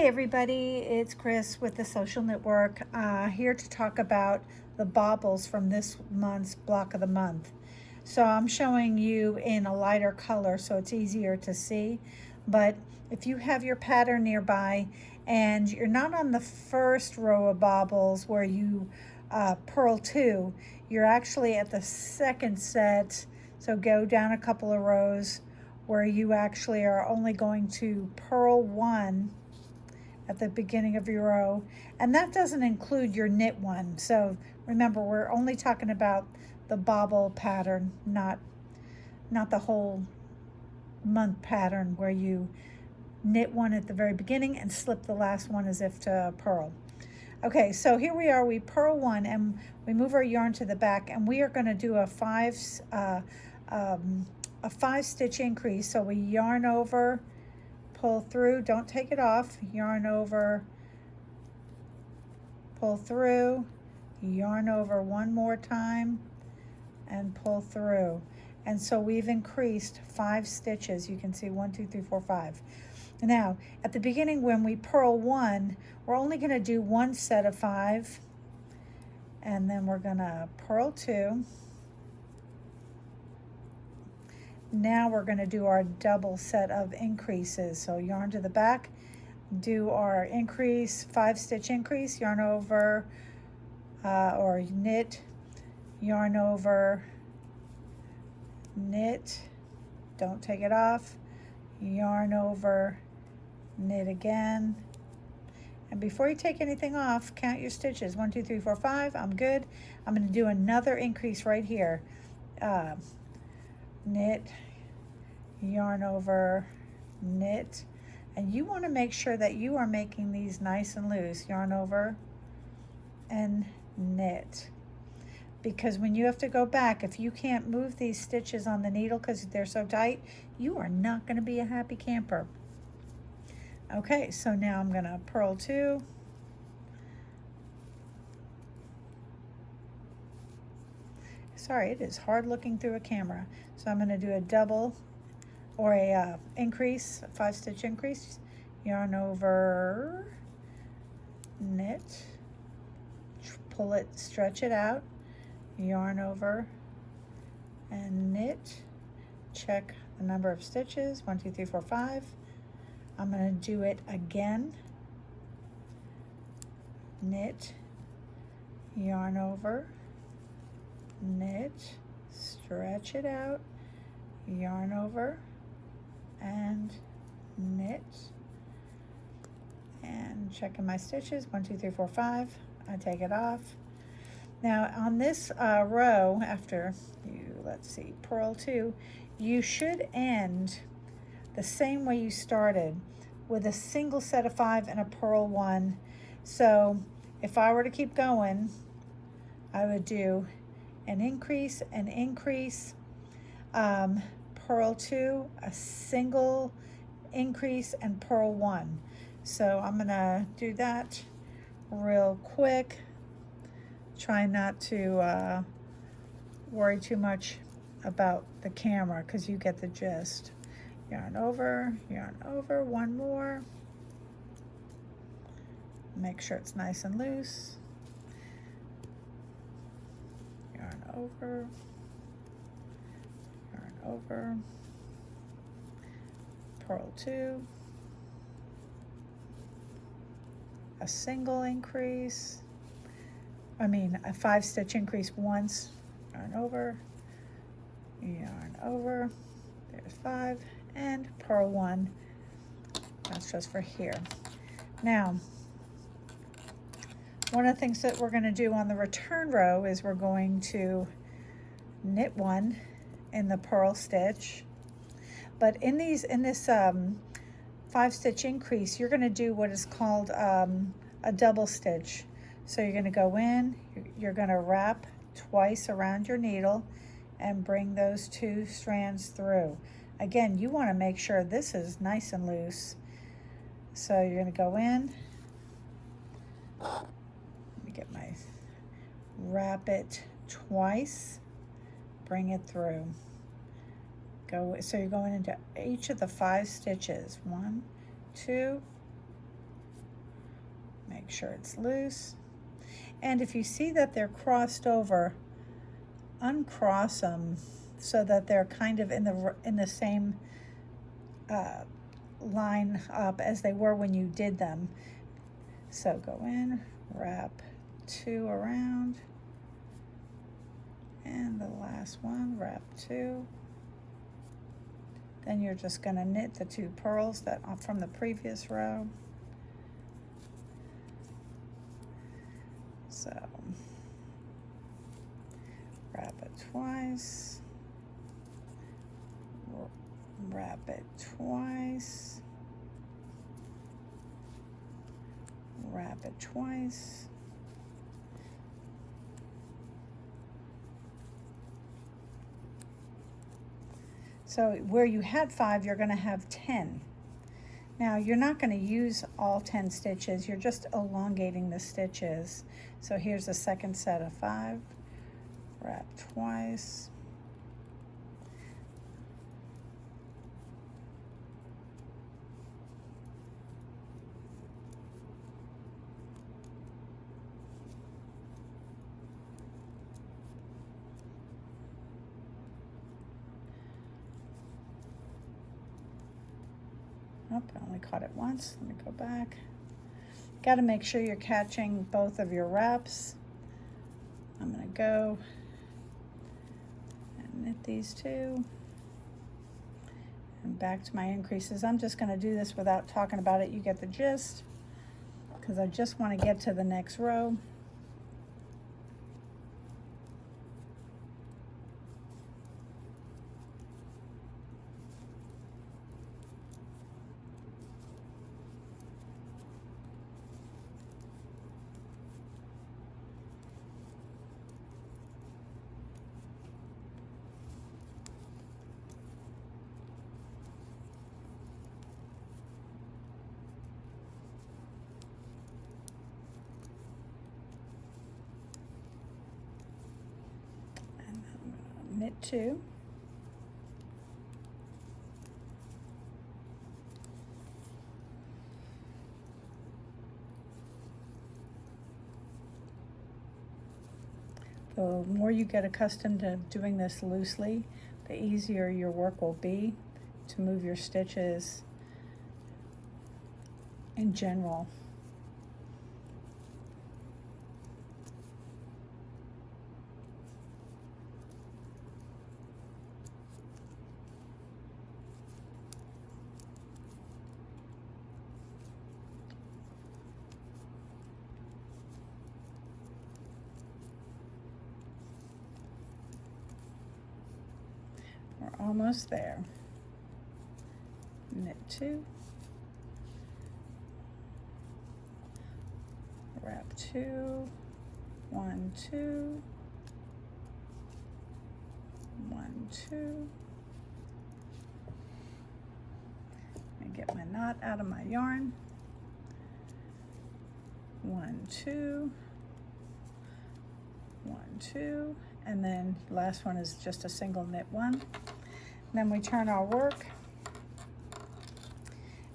Hey everybody, it's Chris with the Social Network, here to talk about the baubles from this month's block of the month. So I'm showing you in a lighter color so it's easier to see, but if you have your pattern nearby and you're not on the first row of baubles where you purl two, you're actually at the second set, so go down a couple of rows where you actually are only going to purl one at the beginning of your row, and that doesn't include your knit one. So remember, we're only talking about the bobble pattern, not the whole month pattern where you knit one at the very beginning and slip the last one as if to purl. Okay, so here we are, we purl one and we move our yarn to the back, and we are going to do a five stitch increase. So we yarn over, pull through, don't take it off, yarn over, pull through, yarn over one more time, and pull through. And so we've increased 5 stitches. You can see 1, 2, 3, 4, 5. Now, at the beginning when we purl one, we're only going to do one set of 5, and then we're going to purl 2. Now we're going to do our double set of increases. So yarn to the back, do our increase, 5 stitch increase, yarn over, or knit, yarn over, knit, don't take it off, yarn over, knit again. And before you take anything off, count your stitches. 1, 2, 3, 4, 5. I'm good. I'm going to do another increase right here. Knit, yarn over, knit, and you want to make sure that you are making these nice and loose. Yarn over and knit, because when you have to go back, if you can't move these stitches on the needle because they're so tight, you are not going to be a happy camper. Okay, so now I'm going to purl 2, sorry, it is hard looking through a camera. So I'm going to do a double or a increase, a 5 stitch increase, yarn over, knit, pull it, stretch it out, yarn over and knit, check the number of stitches, 1, 2, 3, 4, 5. I'm going to do it again, knit, yarn over, knit, stretch it out, yarn over and knit, and checking my stitches, 1, 2, 3, 4, 5. I take it off. Now on this row, after you, let's see, purl 2, you should end the same way you started, with a single set of 5 and a purl 1. So if I were to keep going, I would do an increase, purl 2, a single increase, and purl 1. So I'm gonna do that real quick. Try not to worry too much about the camera because you get the gist. Yarn over, one more. Make sure it's nice and loose. Yarn over, purl 2, a single increase, a 5 stitch increase once, yarn over, there's 5, and purl 1. That's just for here. Now, one of the things that we're going to do on the return row is we're going to knit 1 in the purl stitch, but in this 5 stitch increase, you're going to do what is called a double stitch. So you're going to go in, you're going to wrap twice around your needle and bring those 2 strands through. Again, you want to make sure this is nice and loose. So you're going to go in, let me get my, wrap it twice, bring it through. So you're going into each of the 5 stitches. 1, 2, Make sure it's loose. And if you see that they're crossed over, uncross them so that they're kind of in the same line up as they were when you did them. So go in, wrap 2 around, and the last one, wrap 2. Then you're just going to knit the 2 pearls that are from the previous row. So wrap it twice, wrap it twice, wrap it twice, so where you had 5, you're going to have 10. Now you're not going to use all 10 stitches, you're just elongating the stitches. So here's the second set of 5, wrap twice, oh, I only caught it once. Let me go back. Got to make sure you're catching both of your wraps. I'm going to go and knit these 2. And back to my increases. I'm just going to do this without talking about it. You get the gist, because I just want to get to the next row. Knit 2, the more you get accustomed to doing this loosely, the easier your work will be to move your stitches in general. We're almost there. Knit 2, wrap 2, 1, 2, 1, 2. And get my knot out of my yarn. 1, 2, 1, 2, and then last one is just a single knit 1. Then we turn our work,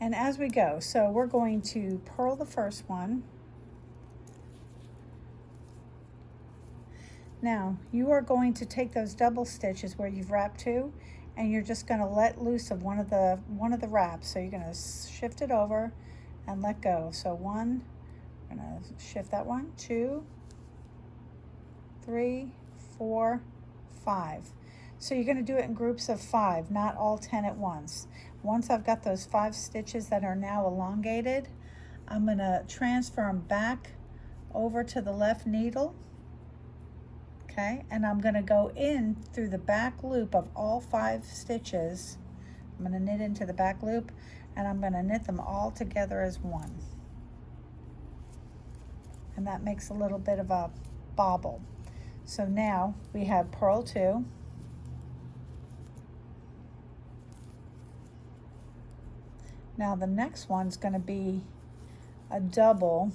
and as we go, so we're going to purl the first one. Now you are going to take those double stitches where you've wrapped 2, and you're just going to let loose of one of the wraps. So you're going to shift it over and let go. So 1, I'm going to shift that one, 2, 3, 4, 5. So you're going to do it in groups of 5, not all 10 at once. Once I've got those 5 stitches that are now elongated, I'm going to transfer them back over to the left needle. Okay, and I'm going to go in through the back loop of all 5 stitches. I'm going to knit into the back loop, and I'm going to knit them all together as one. And that makes a little bit of a bobble. So now we have purl 2. Now the next one's going to be a double.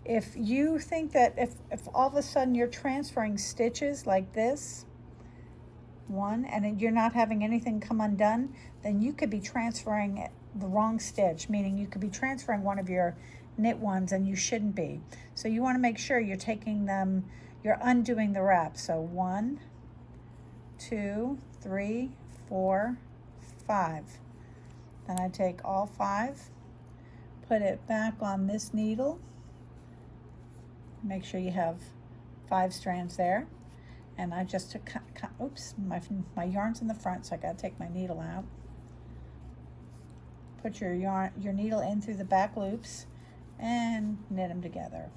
If you think that if all of a sudden you're transferring stitches like this, one, and you're not having anything come undone, then you could be transferring the wrong stitch, meaning you could be transferring one of your knit ones and you shouldn't be. So you want to make sure you're taking them, you're undoing the wrap. So 1, 2, 3, 4, 5. Then I take all 5, put it back on this needle. Make sure you have 5 strands there. And I just took, oops, my yarn's in the front, so I gotta take my needle out. Put your needle in through the back loops and knit them together.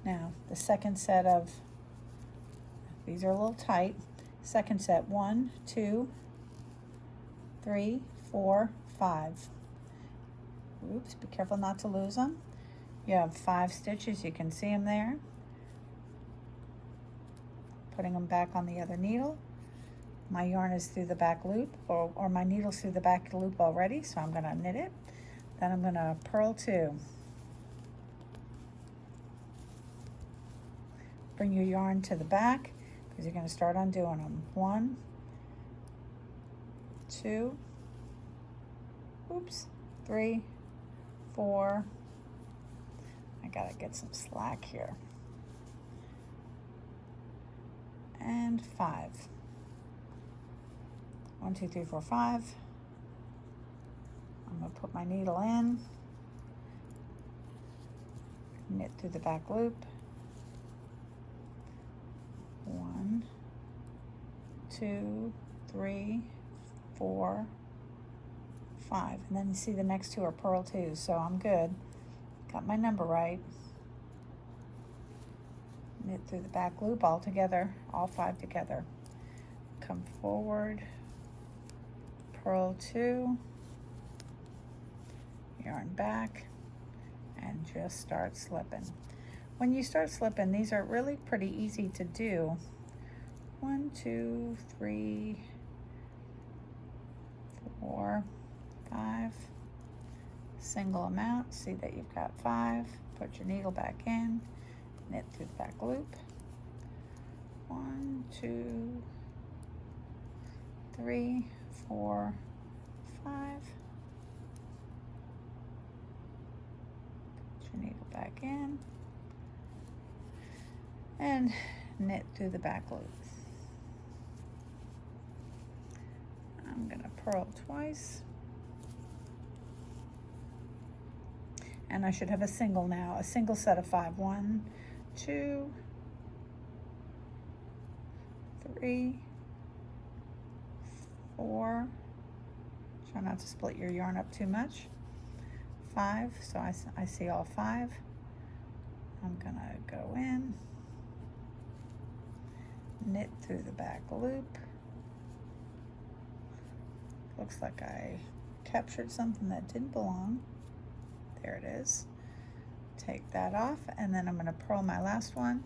Now, the second set of, these are a little tight. Second set, 1, 2, 3, 4, 5. Oops, be careful not to lose them. You have 5 stitches, you can see them there. Putting them back on the other needle. My yarn is through the back loop, or my needle's through the back loop already, so I'm gonna knit it. Then I'm gonna purl 2. Bring your yarn to the back, because you're gonna start undoing them. 1, 2, oops, 3, 4, I gotta get some slack here, and 5. 1, 2, 3, 4, 5. I'm gonna put my needle in, knit through the back loop. 1, 2, 3, 4, 5. And then you see the next 2 are purl 2, so I'm good. Got my number right. Knit through the back loop all together, all 5 together. Come forward, purl 2, yarn back, and just start slipping. When you start slipping, these are really pretty easy to do. 1, 2, 3, 4, 5. Single amount, see that you've got 5. Put your needle back in, knit through the back loop. 1, 2, 3, 4, 5. Put your needle back in and knit through the back loop. I'm gonna purl twice. And I should have a single now, a single set of 5. 1, 2, 3, 4. Try not to split your yarn up too much. 5, so I see all 5. I'm gonna go in, knit through the back loop. Looks like I captured something that didn't belong. There it is. Take that off, and then I'm going to purl my last one.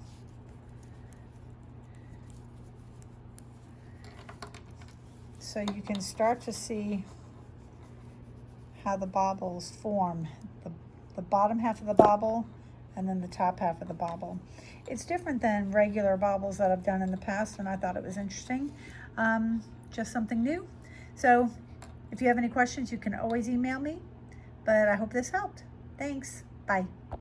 So you can start to see how the bobbles form. The bottom half of the bobble and then the top half of the bobble. It's different than regular bobbles that I've done in the past, and I thought it was interesting. Just something new. So if you have any questions, you can always email me. But I hope this helped. Thanks. Bye.